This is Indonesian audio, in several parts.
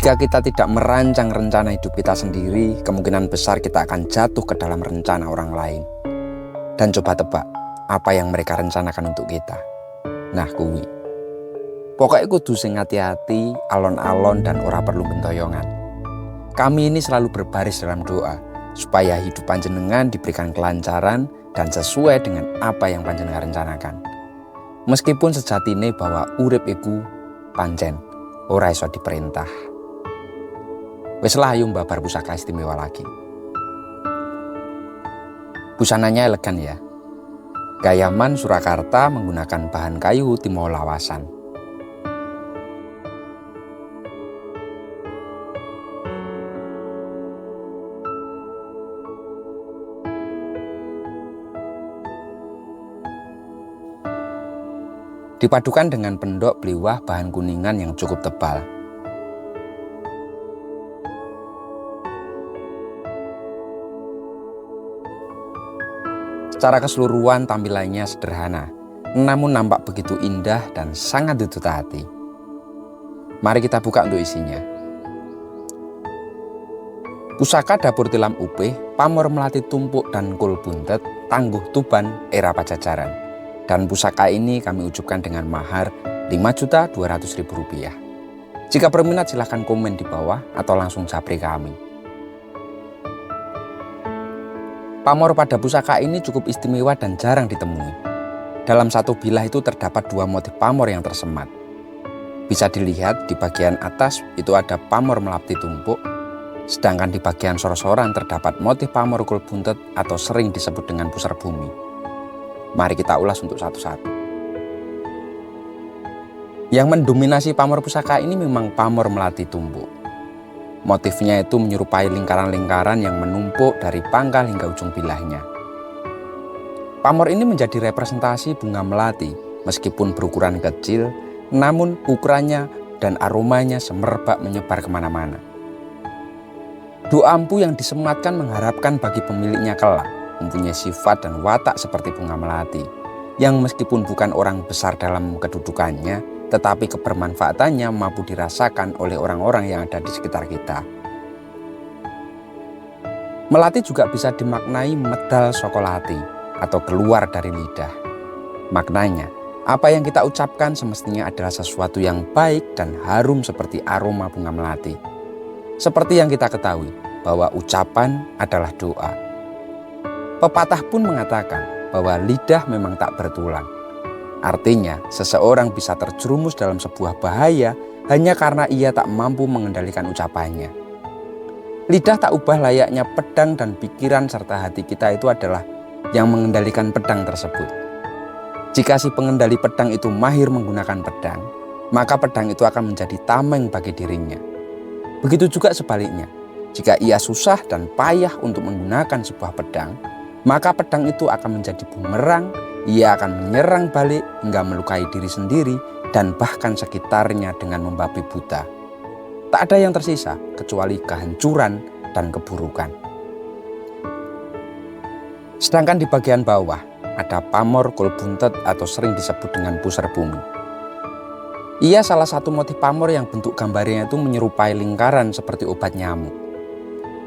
Jika kita tidak merancang rencana hidup kita sendiri, kemungkinan besar kita akan jatuh ke dalam rencana orang lain. Dan coba tebak, apa yang mereka rencanakan untuk kita? Nah kuwi. Pokoknya kudu sing hati-hati, alon-alon dan ora perlu bentoyongan. Kami ini selalu berbaris dalam doa, supaya hidup panjenengan diberikan kelancaran dan sesuai dengan apa yang panjenengan rencanakan. Meskipun sejatine bahwa urip iku pancen ora iso diperintah. Wes lah ayo mbabar pusaka istimewa lagi. Busananya elegan ya. Gayaman Surakarta menggunakan bahan kayu Timo Lawasan. Dipadukan dengan pendok beliwah bahan kuningan yang cukup tebal. Secara keseluruhan tampilannya sederhana, namun nampak begitu indah dan sangat ditutup hati. Mari kita buka untuk isinya. Pusaka dapur tilam upih, pamor melati tumpuk dan kul buntet, tangguh tuban era Pajajaran. Dan pusaka ini kami ucapkan dengan mahar Rp5.200.000. Jika berminat silahkan komen di bawah atau langsung japri kami. Pamor pada pusaka ini cukup istimewa dan jarang ditemui. Dalam satu bilah itu terdapat dua motif pamor yang tersemat. Bisa dilihat di bagian atas itu ada pamor melati tumpuk, sedangkan di bagian sor-soran terdapat motif pamor kul buntet atau sering disebut dengan pusar bumi. Mari kita ulas untuk satu-satu. Yang mendominasi pamor pusaka ini memang pamor melati tumpuk. Motifnya itu menyerupai lingkaran-lingkaran yang menumpuk dari pangkal hingga ujung bilahnya. Pamor ini menjadi representasi bunga melati, meskipun berukuran kecil, namun ukurannya dan aromanya semerbak menyebar kemana-mana. Doa ampu yang disematkan mengharapkan bagi pemiliknya kelak mempunyai sifat dan watak seperti bunga melati, yang meskipun bukan orang besar dalam kedudukannya, tetapi kebermanfaatannya mampu dirasakan oleh orang-orang yang ada di sekitar kita. Melati juga bisa dimaknai medal sokolati atau keluar dari lidah. Maknanya, apa yang kita ucapkan semestinya adalah sesuatu yang baik dan harum seperti aroma bunga melati. Seperti yang kita ketahui bahwa ucapan adalah doa. Pepatah pun mengatakan bahwa lidah memang tak bertulang. Artinya, seseorang bisa terjerumus dalam sebuah bahaya hanya karena ia tak mampu mengendalikan ucapannya. Lidah tak ubah layaknya pedang dan pikiran serta hati kita itu adalah yang mengendalikan pedang tersebut. Jika si pengendali pedang itu mahir menggunakan pedang, maka pedang itu akan menjadi tameng bagi dirinya. Begitu juga sebaliknya, jika ia susah dan payah untuk menggunakan sebuah pedang, maka pedang itu akan menjadi bumerang. Ia akan menyerang balik hingga melukai diri sendiri dan bahkan sekitarnya dengan membabi buta. Tak ada yang tersisa kecuali kehancuran dan keburukan. Sedangkan di bagian bawah ada pamor kul buntet atau sering disebut dengan pusar bumi. Ia salah satu motif pamor yang bentuk gambarnya itu menyerupai lingkaran seperti obat nyamuk.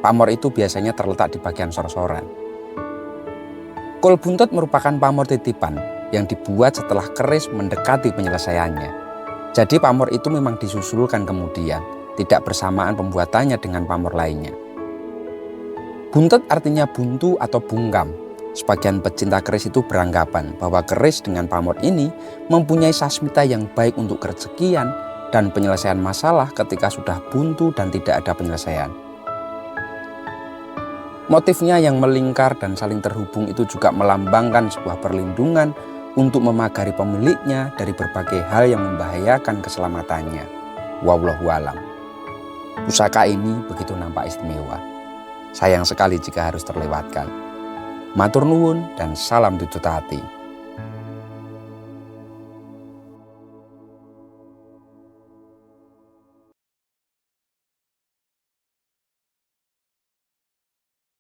Pamor itu biasanya terletak di bagian sor-soran. Kul buntet merupakan pamor titipan yang dibuat setelah keris mendekati penyelesaiannya. Jadi pamor itu memang disusulkan kemudian, tidak bersamaan pembuatannya dengan pamor lainnya. Buntet artinya buntu atau bungkam. Sebagian pecinta keris itu beranggapan bahwa keris dengan pamor ini mempunyai sasmita yang baik untuk kerezekian dan penyelesaian masalah ketika sudah buntu dan tidak ada penyelesaian. Motifnya yang melingkar dan saling terhubung itu juga melambangkan sebuah perlindungan untuk memagari pemiliknya dari berbagai hal yang membahayakan keselamatannya. Wallahu a'lam. Pusaka ini begitu nampak istimewa. Sayang sekali jika harus terlewatkan. Matur nuwun dan salam tutur hati.